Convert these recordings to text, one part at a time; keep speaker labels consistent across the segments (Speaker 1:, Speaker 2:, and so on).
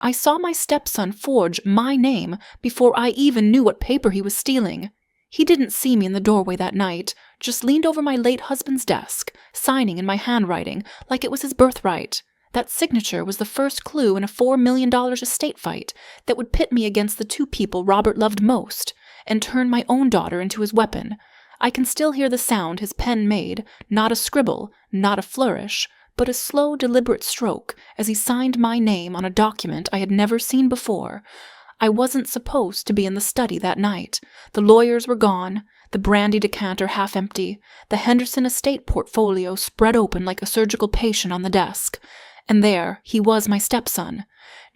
Speaker 1: I saw my stepson forge my name before I even knew what paper he was stealing. He didn't see me in the doorway that night, just leaned over my late husband's desk, signing in my handwriting like it was his birthright. That signature was the first clue in a $4 million estate fight that would pit me against the two people Robert loved most, and turn my own daughter into his weapon. I can still hear the sound his pen made, not a scribble, not a flourish, but a slow, deliberate stroke as he signed my name on a document I had never seen before. I wasn't supposed to be in the study that night. The lawyers were gone, the brandy decanter half empty, the Henderson estate portfolio spread open like a surgical patient on the desk. And there he was, my stepson,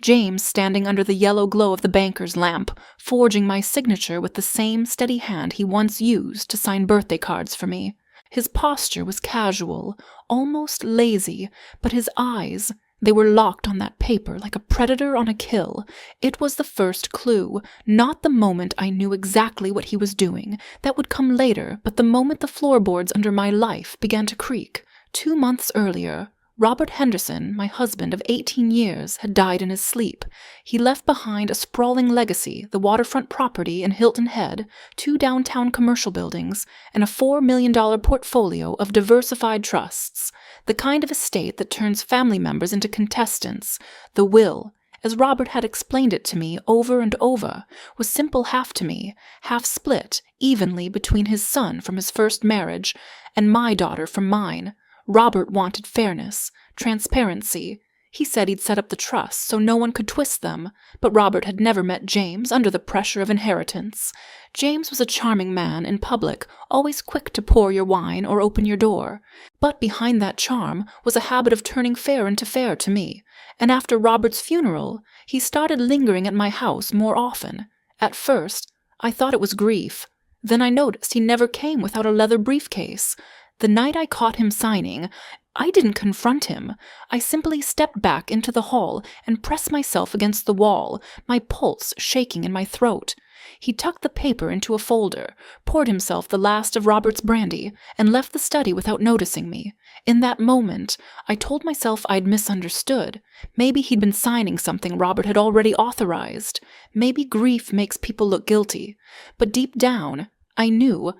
Speaker 1: James, standing under the yellow glow of the banker's lamp, forging my signature with the same steady hand he once used to sign birthday cards for me. His posture was casual, almost lazy, but his eyes, they were locked on that paper like a predator on a kill. It was the first clue, not the moment I knew exactly what he was doing. That would come later, but the moment the floorboards under my life began to creak. 2 months earlier, Robert Henderson, my husband of 18 years, had died in his sleep. He left behind a sprawling legacy, the waterfront property in Hilton Head, 2 downtown commercial buildings, and a $4 million portfolio of diversified trusts, the kind of estate that turns family members into contestants. The will, as Robert had explained it to me over and over, was simple half to me, half split evenly between his son from his first marriage and my daughter from mine. Robert wanted fairness, transparency. He said he'd set up the trusts so no one could twist them, but Robert had never met James under the pressure of inheritance. James was a charming man in public, always quick to pour your wine or open your door. But behind that charm was a habit of turning fair into fair to me, and after Robert's funeral, he started lingering at my house more often. At first, I thought it was grief. Then I noticed he never came without a leather briefcase. The night I caught him signing, I didn't confront him. I simply stepped back into the hall and pressed myself against the wall, my pulse shaking in my throat. He tucked the paper into a folder, poured himself the last of Robert's brandy, and left the study without noticing me. In that moment, I told myself I'd misunderstood. Maybe he'd been signing something Robert had already authorized. Maybe grief makes people look guilty. But deep down, I knew.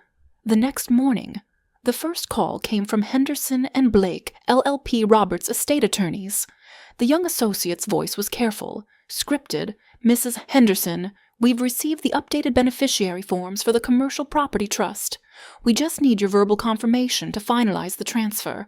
Speaker 1: The next morning, the first call came from Henderson and Blake, LLP Roberts' estate attorneys. The young associate's voice was careful, scripted. Mrs. Henderson, we've received the updated beneficiary forms for the commercial property trust. We just need your verbal confirmation to finalize the transfer.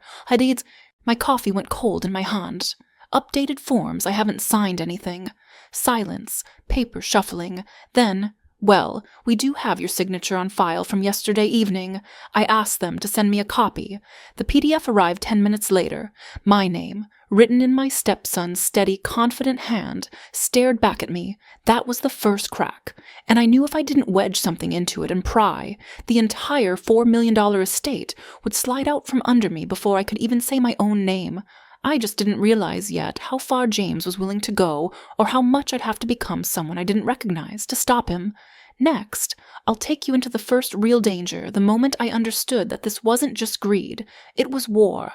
Speaker 1: My coffee went cold in my hand. Updated forms, I haven't signed anything. Silence, paper shuffling. Then, well, we do have your signature on file from yesterday evening. I asked them to send me a copy. The PDF arrived 10 minutes later. My name, written in my stepson's steady, confident hand, stared back at me. That was the first crack. And I knew if I didn't wedge something into it and pry, the entire $4 million estate would slide out from under me before I could even say my own name. I just didn't realize yet how far James was willing to go, or how much I'd have to become someone I didn't recognize to stop him. Next, I'll take you into the first real danger, the moment I understood that this wasn't just greed, it was war.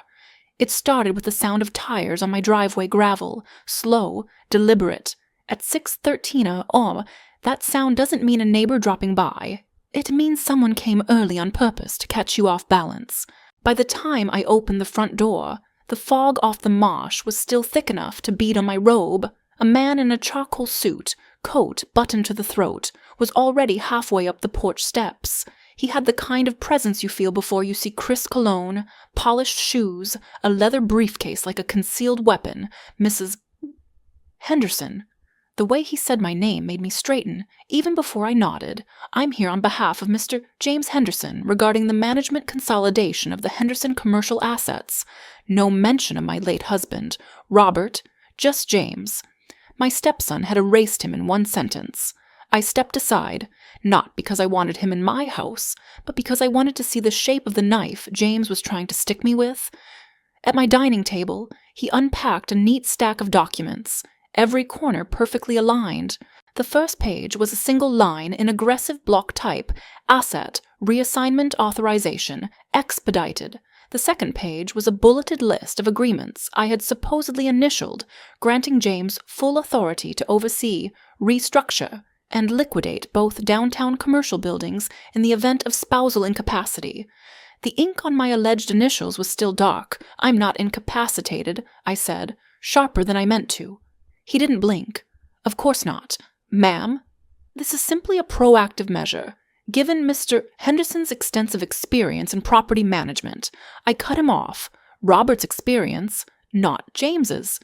Speaker 1: It started with the sound of tires on my driveway gravel, slow, deliberate. At 6:13 a.m., that sound doesn't mean a neighbor dropping by. It means someone came early on purpose to catch you off balance. By the time I opened the front door, the fog off the marsh was still thick enough to bead on my robe. A man in a charcoal suit, coat buttoned to the throat, was already halfway up the porch steps. He had the kind of presence you feel before you see Chris cologne, polished shoes, a leather briefcase like a concealed weapon. Mrs. Henderson. The way he said my name made me straighten, even before I nodded. I'm here on behalf of Mr. James Henderson regarding the management consolidation of the Henderson commercial assets. No mention of my late husband, Robert, just James. My stepson had erased him in one sentence. I stepped aside, not because I wanted him in my house, but because I wanted to see the shape of the knife James was trying to stick me with. At my dining table, he unpacked a neat stack of documents, every corner perfectly aligned. The first page was a single line in aggressive block type, asset, reassignment authorization, expedited. The second page was a bulleted list of agreements I had supposedly initialed, granting James full authority to oversee, restructure, and liquidate both downtown commercial buildings in the event of spousal incapacity. The ink on my alleged initials was still dark. "I'm not incapacitated," I said, sharper than I meant to. He didn't blink. "Of course not. Ma'am, this is simply a proactive measure. Given Mr. Henderson's extensive experience in property management, I cut him off. Robert's experience, not James's."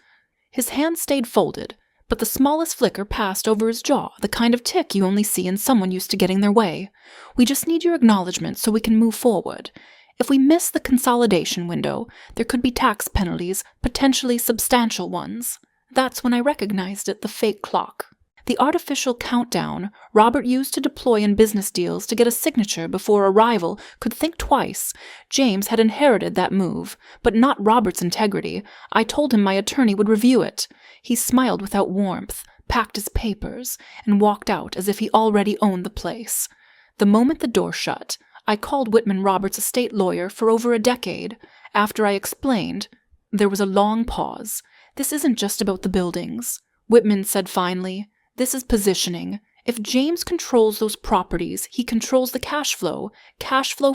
Speaker 1: His hand stayed folded, but the smallest flicker passed over his jaw, the kind of tick you only see in someone used to getting their way. "We just need your acknowledgement so we can move forward. If we miss the consolidation window, there could be tax penalties, potentially substantial ones." That's when I recognized it, the fake clock. The artificial countdown Robert used to deploy in business deals to get a signature before a rival could think twice. James had inherited that move, but not Robert's integrity. I told him my attorney would review it. He smiled without warmth, packed his papers, and walked out as if he already owned the place. The moment the door shut, I called Whitman Roberts' estate lawyer for over a decade. After I explained, there was a long pause. "This isn't just about the buildings," Whitman said finally. "This is positioning. If James controls those properties, he controls the cash flow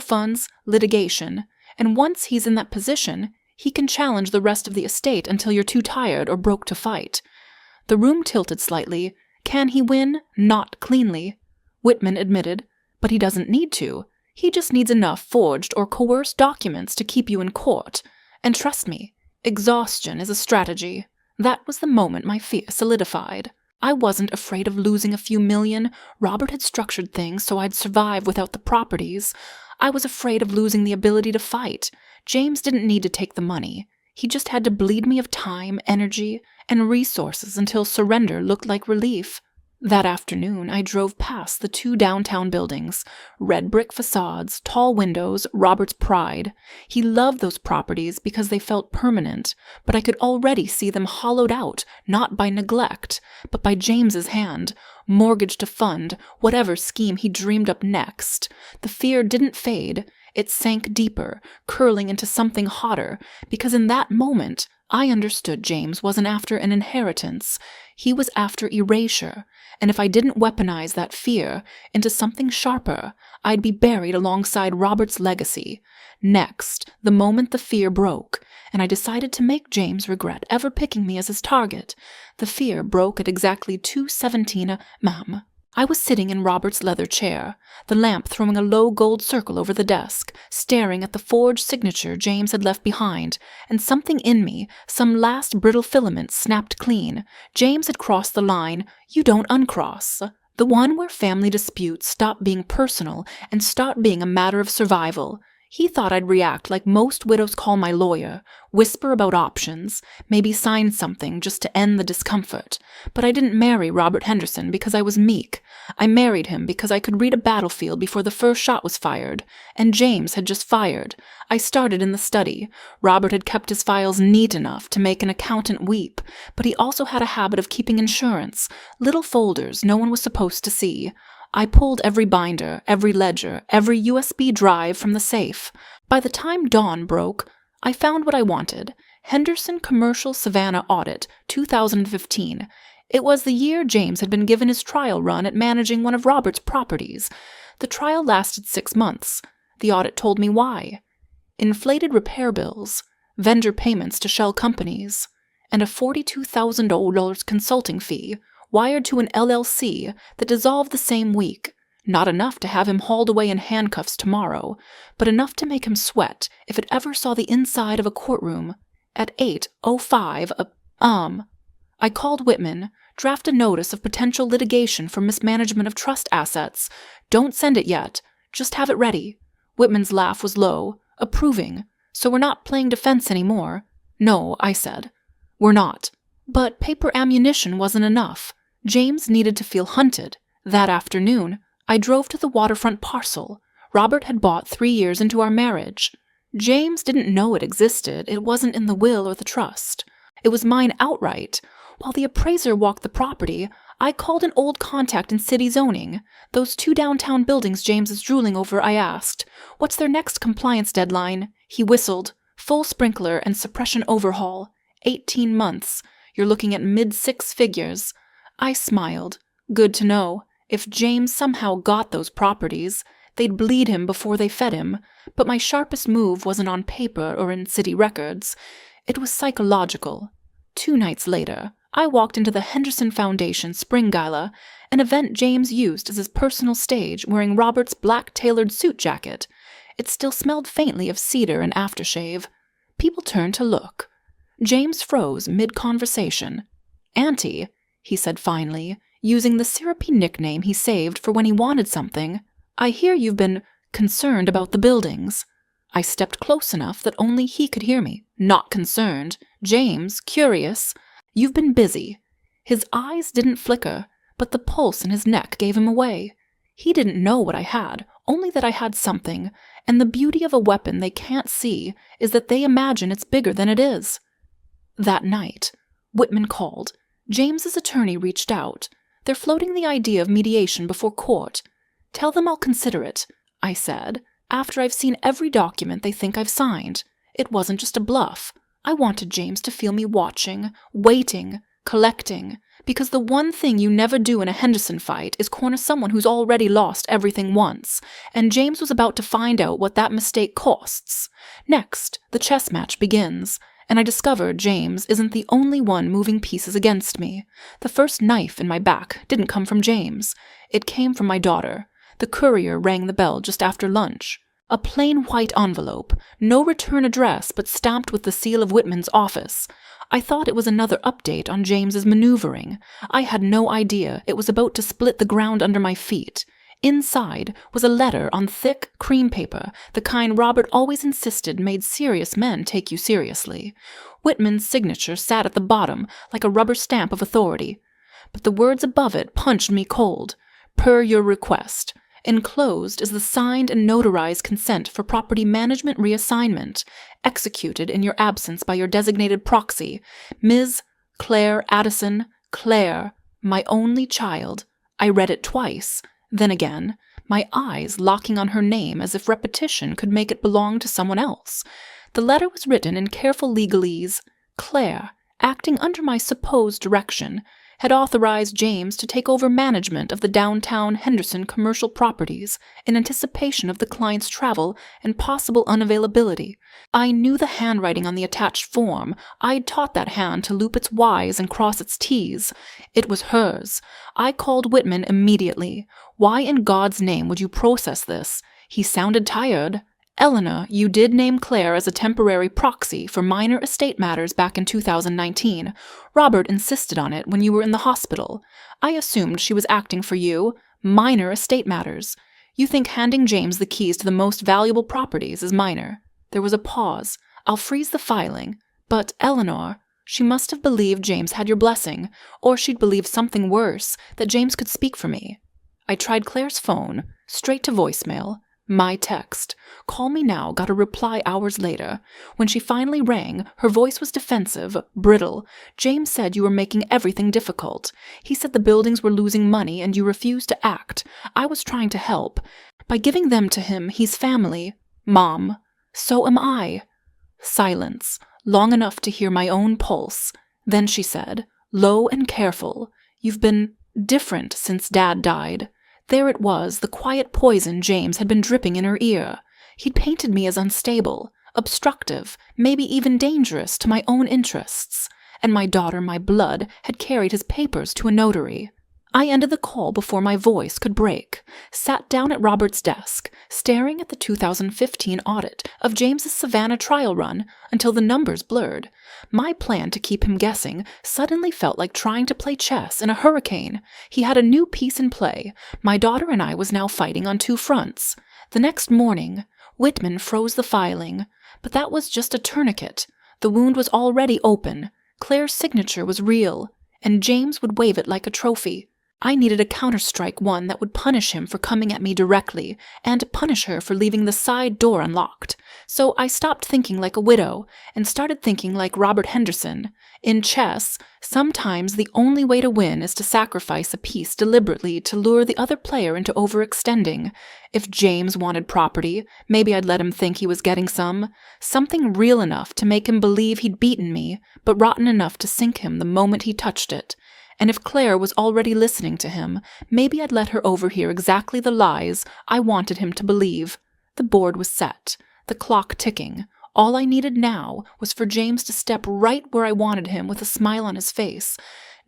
Speaker 1: funds, litigation. And once he's in that position, he can challenge the rest of the estate until you're too tired or broke to fight." The room tilted slightly. "Can he win? Not cleanly," Whitman admitted. "But he doesn't need to. He just needs enough forged or coerced documents to keep you in court. And trust me, exhaustion is a strategy." That was the moment my fear solidified. I wasn't afraid of losing a few million. Robert had structured things so I'd survive without the properties. I was afraid of losing the ability to fight. James didn't need to take the money. He just had to bleed me of time, energy, and resources until surrender looked like relief. That afternoon, I drove past the 2 downtown buildings, red brick facades, tall windows, Robert's pride. He loved those properties because they felt permanent, but I could already see them hollowed out, not by neglect, but by James's hand, mortgaged to fund whatever scheme he dreamed up next. The fear didn't fade. It sank deeper, curling into something hotter, because in that moment, I understood James wasn't after an inheritance. He was after erasure, and if I didn't weaponize that fear into something sharper, I'd be buried alongside Robert's legacy. Next, the moment the fear broke, and I decided to make James regret ever picking me as his target, the fear broke at exactly 2:17 ma'am. I was sitting in Robert's leather chair, the lamp throwing a low gold circle over the desk, staring at the forged signature James had left behind, and something in me, some last brittle filament, snapped clean. James had crossed the line you don't uncross. The one where family disputes stop being personal and start being a matter of survival. He thought I'd react like most widows call my lawyer, whisper about options, maybe sign something just to end the discomfort. But I didn't marry Robert Henderson because I was meek. I married him because I could read a battlefield before the first shot was fired. And James had just fired. I started in the study. Robert had kept his files neat enough to make an accountant weep, but he also had a habit of keeping insurance, little folders no one was supposed to see. I pulled every binder, every ledger, every USB drive from the safe. By the time dawn broke, I found what I wanted. Henderson Commercial Savannah Audit, 2015. It was the year James had been given his trial run at managing one of Robert's properties. The trial lasted 6 months. The audit told me why. Inflated repair bills, vendor payments to shell companies, and a $42,000 consulting fee wired to an LLC that dissolved the same week. Not enough to have him hauled away in handcuffs tomorrow, but enough to make him sweat if it ever saw the inside of a courtroom. At 8:05, I called Whitman, draft a notice of potential litigation for mismanagement of trust assets. Don't send it yet. Just have it ready. Whitman's laugh was low, approving. So we're not playing defense anymore. No, I said. We're not. But paper ammunition wasn't enough. James needed to feel hunted. That afternoon, I drove to the waterfront parcel Robert had bought 3 years into our marriage. James didn't know it existed. It wasn't in the will or the trust. It was mine outright. While the appraiser walked the property, I called an old contact in city zoning. Those 2 downtown buildings James is drooling over, I asked. What's their next compliance deadline? He whistled. Full sprinkler and suppression overhaul. 18 months. You're looking at mid-six figures. I smiled. Good to know. If James somehow got those properties, they'd bleed him before they fed him. But my sharpest move wasn't on paper or in city records. It was psychological. 2 nights later, I walked into the Henderson Foundation Spring Gala, an event James used as his personal stage, wearing Robert's black tailored suit jacket. It still smelled faintly of cedar and aftershave. People turned to look. James froze mid-conversation. "Auntie," he said finally, using the syrupy nickname he saved for when he wanted something, "I hear you've been concerned about the buildings." I stepped close enough that only he could hear me. Not concerned. James, curious. "You've been busy." His eyes didn't flicker, but the pulse in his neck gave him away. He didn't know what I had, only that I had something, and the beauty of a weapon they can't see is that they imagine it's bigger than it is. That night, Whitman called. James's attorney reached out. They're floating the idea of mediation before court. "Tell them I'll consider it," I said, "after I've seen every document they think I've signed. It wasn't just a bluff. I wanted James to feel me watching, waiting, collecting, because the one thing you never do in a Henderson fight is corner someone who's already lost everything once, and James was about to find out what that mistake costs. Next, the chess match begins, and I discovered James isn't the only one moving pieces against me. The first knife in my back didn't come from James. It came from my daughter. The courier rang the bell just after lunch. A plain white envelope, no return address but stamped with the seal of Whitman's office. I thought it was another update on James's maneuvering. I had no idea it was about to split the ground under my feet. Inside was a letter on thick cream paper, the kind Robert always insisted made serious men take you seriously. Whitman's signature sat at the bottom like a rubber stamp of authority. But the words above it punched me cold. "Per your request. Enclosed is the signed and notarized consent for property management reassignment, executed in your absence by your designated proxy, Ms. Claire Addison, Claire, my only child." I read it twice, then again, my eyes locking on her name as if repetition could make it belong to someone else. The letter was written in careful legalese. Claire, acting under my supposed direction, had authorized James to take over management of the downtown Henderson commercial properties in anticipation of the client's travel and possible unavailability. I knew the handwriting on the attached form. I'd taught that hand to loop its Y's and cross its T's. It was hers. I called Whitman immediately. "Why in God's name would you process this?" He sounded tired. "Eleanor, you did name Claire as a temporary proxy for minor estate matters back in 2019. Robert insisted on it when you were in the hospital. I assumed she was acting for you. Minor estate matters. You think handing James the keys to the most valuable properties is minor." There was a pause. "I'll freeze the filing. But, Eleanor, she must have believed James had your blessing, or she'd believe something worse, that James could speak for me." I tried Claire's phone, straight to voicemail. My text. "Call me now," got a reply hours later. When she finally rang, her voice was defensive, brittle. "James said you were making everything difficult. He said the buildings were losing money and you refused to act. I was trying to help. By giving them to him, he's family. Mom. So am I." Silence, long enough to hear my own pulse. Then she said, low and careful, "You've been different since Dad died." There it was, the quiet poison James had been dripping in her ear. He'd painted me as unstable, obstructive, maybe even dangerous to my own interests. And my daughter, my blood, had carried his papers to a notary. I ended the call before my voice could break, sat down at Robert's desk, staring at the 2015 audit of James's Savannah trial run until the numbers blurred. My plan to keep him guessing suddenly felt like trying to play chess in a hurricane. He had a new piece in play. My daughter and I was now fighting on 2 fronts. The next morning, Whitman froze the filing, but that was just a tourniquet. The wound was already open. Claire's signature was real, and James would wave it like a trophy. I needed a counterstrike, one that would punish him for coming at me directly, and punish her for leaving the side door unlocked. So I stopped thinking like a widow and started thinking like Robert Henderson. In chess, sometimes the only way to win is to sacrifice a piece deliberately to lure the other player into overextending. If James wanted property, maybe I'd let him think he was getting some. Something real enough to make him believe he'd beaten me, but rotten enough to sink him the moment he touched it. And if Claire was already listening to him, maybe I'd let her overhear exactly the lies I wanted him to believe. The board was set, the clock ticking. All I needed now was for James to step right where I wanted him with a smile on his face.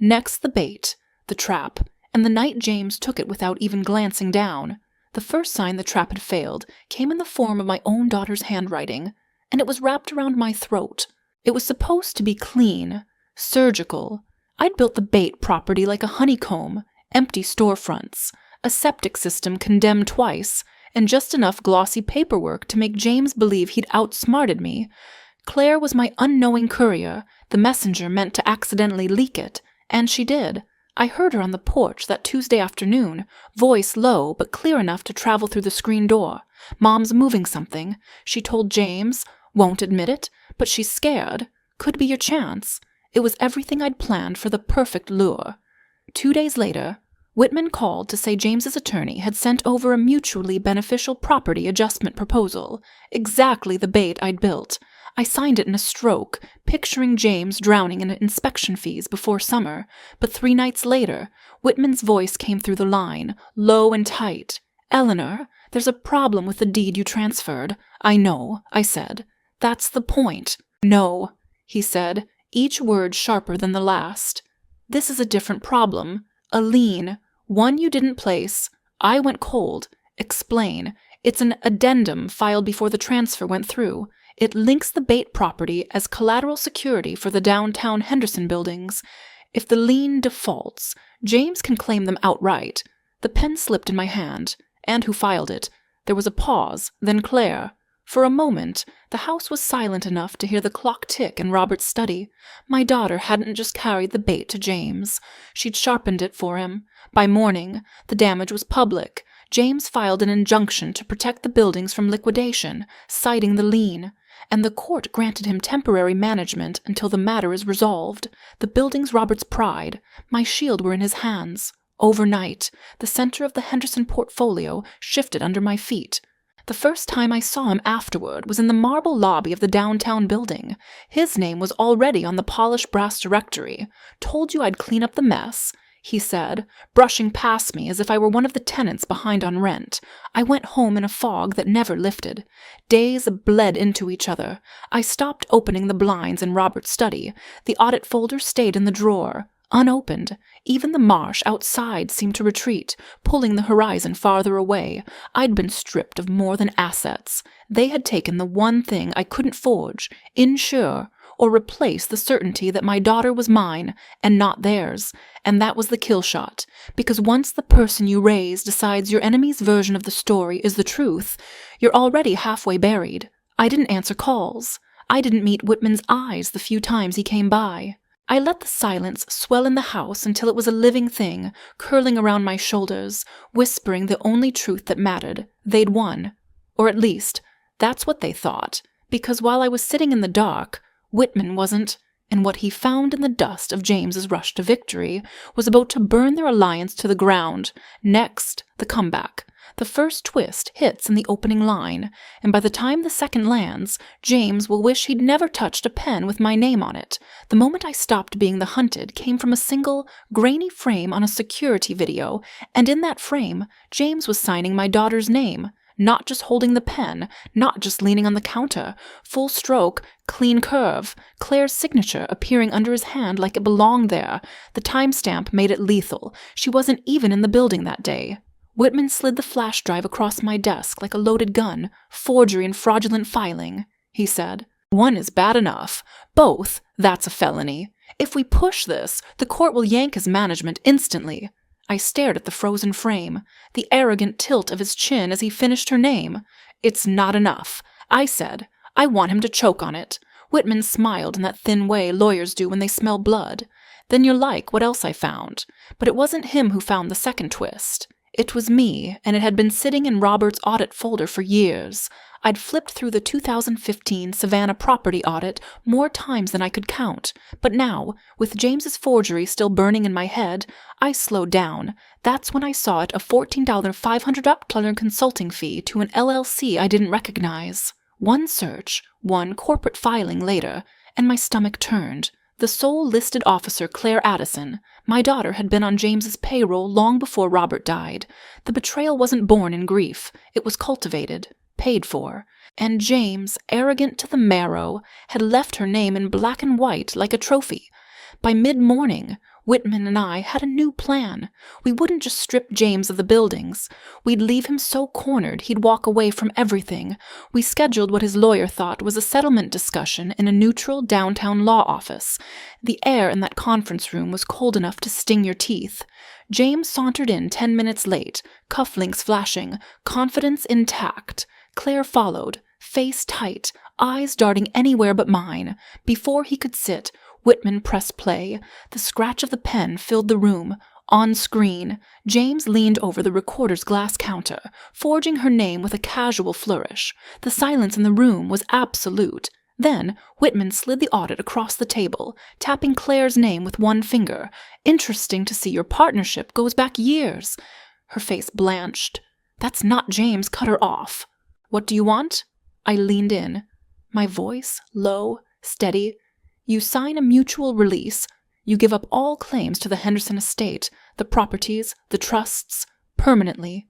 Speaker 1: Next the bait, the trap, and the night James took it without even glancing down. The first sign the trap had failed came in the form of my own daughter's handwriting, and it was wrapped around my throat. It was supposed to be clean, surgical. I'd built the bait property like a honeycomb, empty storefronts, a septic system condemned twice, and just enough glossy paperwork to make James believe he'd outsmarted me. Claire was my unknowing courier, the messenger meant to accidentally leak it, and she did. I heard her on the porch that Tuesday afternoon, voice low but clear enough to travel through the screen door. Mom's moving something. She told James, won't admit it, but she's scared. Could be your chance. It was everything I'd planned for the perfect lure. 2 days later, Whitman called to say James's attorney had sent over a mutually beneficial property adjustment proposal, exactly the bait I'd built. I signed it in a stroke, picturing James drowning in inspection fees before summer, but 3 nights later, Whitman's voice came through the line, low and tight. "Eleanor, there's a problem with the deed you transferred." "I know," I said. "That's the point." "No," he said, each word sharper than the last. "This is a different problem. A lien. One you didn't place. I went cold. Explain. It's an addendum filed before the transfer went through. It links the bait property as collateral security for the downtown Henderson buildings. If the lien defaults, James can claim them outright." The pen slipped in my hand. "And who filed it?" There was a pause, then Claire. For a moment, the house was silent enough to hear the clock tick in Robert's study. My daughter hadn't just carried the bait to James. She'd sharpened it for him. By morning, the damage was public. James filed an injunction to protect the buildings from liquidation, citing the lien, and the court granted him temporary management until the matter is resolved. The building's Robert's pride. My shield were in his hands. Overnight, the center of the Henderson portfolio shifted under my feet. The first time I saw him afterward was in the marble lobby of the downtown building. His name was already on the polished brass directory. "Told you I'd clean up the mess," he said, brushing past me as if I were one of the tenants behind on rent. I went home in a fog that never lifted. Days bled into each other. I stopped opening the blinds in Robert's study. The audit folder stayed in the drawer, unopened. Even the marsh outside seemed to retreat, pulling the horizon farther away. I'd been stripped of more than assets. They had taken the one thing I couldn't forge, insure, or replace the certainty that my daughter was mine and not theirs, and that was the kill shot. Because once the person you raise decides your enemy's version of the story is the truth, you're already halfway buried. I didn't answer calls. I didn't meet Whitman's eyes the few times he came by. I let the silence swell in the house until it was a living thing, curling around my shoulders, whispering the only truth that mattered. They'd won. Or at least, that's what they thought. Because while I was sitting in the dark, Whitman wasn't, and what he found in the dust of James's rush to victory was about to burn their alliance to the ground. Next, the comeback. The first twist hits in the opening line, and by the time the second lands, James will wish he'd never touched a pen with my name on it. The moment I stopped being the hunted came from a single, grainy frame on a security video, and in that frame, James was signing my daughter's name. Not just holding the pen, not just leaning on the counter. Full stroke, clean curve, Claire's signature appearing under his hand like it belonged there. The timestamp made it lethal. She wasn't even in the building that day. Whitman slid the flash drive across my desk like a loaded gun. "Forgery and fraudulent filing," he said. "One is bad enough. Both, that's a felony. If we push this, the court will yank his management instantly." I stared at the frozen frame, the arrogant tilt of his chin as he finished her name. "It's not enough," I said. "I want him to choke on it." Whitman smiled in that thin way lawyers do when they smell blood. "Then you're like what else I found." But it wasn't him who found the second twist. It was me, and it had been sitting in Robert's audit folder for years. I'd flipped through the 2015 Savannah property audit more times than I could count, but now, with James's forgery still burning in my head, I slowed down. That's when I saw it, a $14,500 consulting fee to an LLC I didn't recognize. One search, one corporate filing later, and my stomach turned. The sole listed officer, Claire Addison, my daughter, had been on James's payroll long before Robert died. The betrayal wasn't born in grief. It was cultivated, paid for. And James, arrogant to the marrow, had left her name in black and white like a trophy. By mid-morning, Whitman and I had a new plan. We wouldn't just strip James of the buildings. We'd leave him so cornered he'd walk away from everything. We scheduled what his lawyer thought was a settlement discussion in a neutral downtown law office. The air in that conference room was cold enough to sting your teeth. James sauntered in 10 minutes late, cufflinks flashing, confidence intact. Claire followed, face tight, eyes darting anywhere but mine. Before he could sit, Whitman pressed play. The scratch of the pen filled the room. On screen, James leaned over the recorder's glass counter, forging her name with a casual flourish. The silence in the room was absolute. Then, Whitman slid the audit across the table, tapping Claire's name with one finger. Interesting to see your partnership goes back years. Her face blanched. That's not James, cut her off. What do you want? I leaned in. My voice, low, steady. You sign a mutual release. You give up all claims to the Henderson estate, the properties, the trusts, permanently.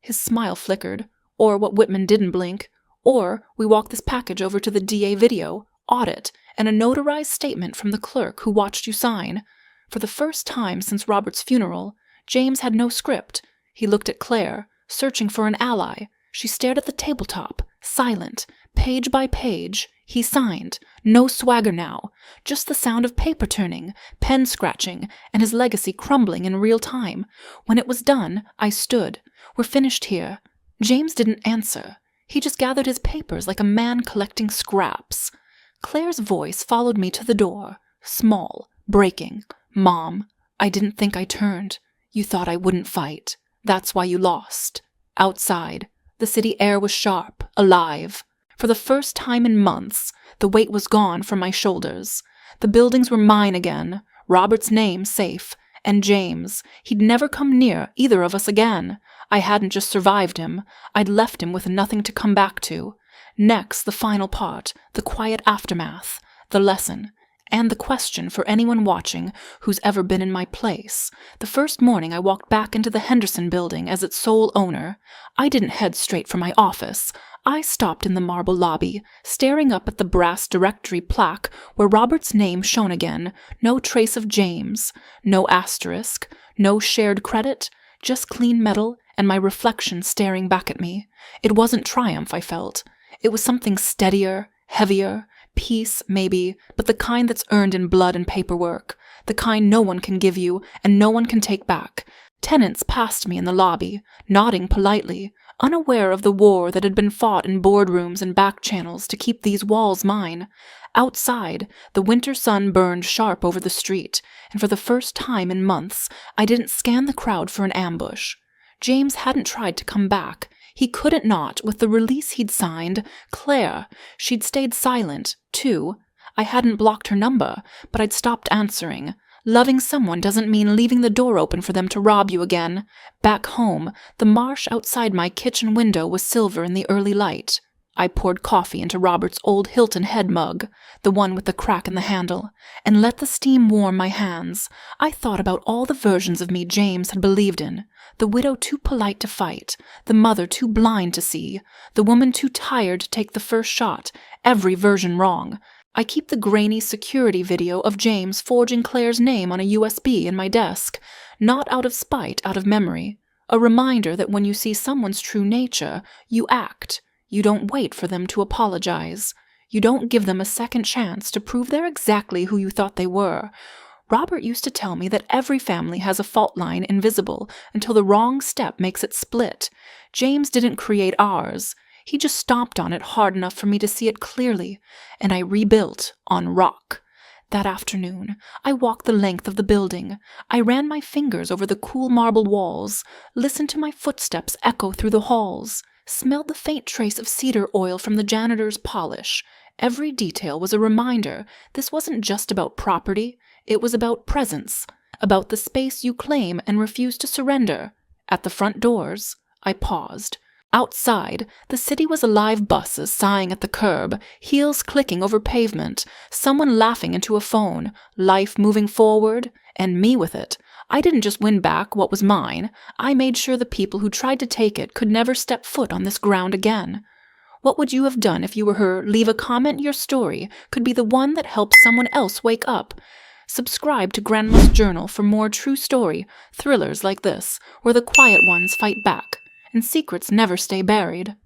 Speaker 1: His smile flickered, or what Whitman didn't blink, or we walk this package over to the DA video, audit, and a notarized statement from the clerk who watched you sign. For the first time since Robert's funeral, James had no script. He looked at Claire, searching for an ally. She stared at the tabletop, silent, page by page. He signed. No swagger now. Just the sound of paper turning, pen scratching, and his legacy crumbling in real time. When it was done, I stood. We're finished here. James didn't answer. He just gathered his papers like a man collecting scraps. Claire's voice followed me to the door, small, breaking. Mom, I didn't think I turned. You thought I wouldn't fight. That's why you lost. Outside, the city air was sharp, alive. For the first time in months, the weight was gone from my shoulders. The buildings were mine again, Robert's name safe, and James. He'd never come near either of us again. I hadn't just survived him. I'd left him with nothing to come back to. Next, the final part, the quiet aftermath, the lesson, and the question for anyone watching who's ever been in my place. The first morning I walked back into the Henderson building as its sole owner. I didn't head straight for my office. I stopped in the marble lobby, staring up at the brass directory plaque where Robert's name shone again. No trace of James, no asterisk, no shared credit, just clean metal and my reflection staring back at me. It wasn't triumph, I felt. It was something steadier, heavier, peace, maybe, but the kind that's earned in blood and paperwork, the kind no one can give you and no one can take back. Tenants passed me in the lobby, nodding politely, unaware of the war that had been fought in boardrooms and back channels to keep these walls mine. Outside, the winter sun burned sharp over the street, and for the first time in months, I didn't scan the crowd for an ambush. James hadn't tried to come back. He couldn't not, with the release he'd signed. Claire, she'd stayed silent, too. I hadn't blocked her number, but I'd stopped answering. Loving someone doesn't mean leaving the door open for them to rob you again. Back home, the marsh outside my kitchen window was silver in the early light. I poured coffee into Robert's old Hilton head mug, the one with the crack in the handle, and let the steam warm my hands. I thought about all the versions of me James had believed in. The widow too polite to fight, the mother too blind to see, the woman too tired to take the first shot, every version wrong. I keep the grainy security video of James forging Claire's name on a USB in my desk, not out of spite, out of memory. A reminder that when you see someone's true nature, you act. You don't wait for them to apologize. You don't give them a second chance to prove they're exactly who you thought they were. Robert used to tell me that every family has a fault line invisible until the wrong step makes it split. James didn't create ours. He just stomped on it hard enough for me to see it clearly, and I rebuilt on rock. That afternoon, I walked the length of the building. I ran my fingers over the cool marble walls, listened to my footsteps echo through the halls, smelled the faint trace of cedar oil from the janitor's polish. Every detail was a reminder this wasn't just about property, it was about presence, about the space you claim and refuse to surrender. At the front doors, I paused. Outside, the city was alive, buses sighing at the curb, heels clicking over pavement, someone laughing into a phone, life moving forward, and me with it. I didn't just win back what was mine, I made sure the people who tried to take it could never step foot on this ground again. What would you have done if you were her? Leave a comment. Your story could be the one that helps someone else wake up. Subscribe to Grandma's Journal for more true story, thrillers like this, where the quiet ones fight back, and secrets never stay buried.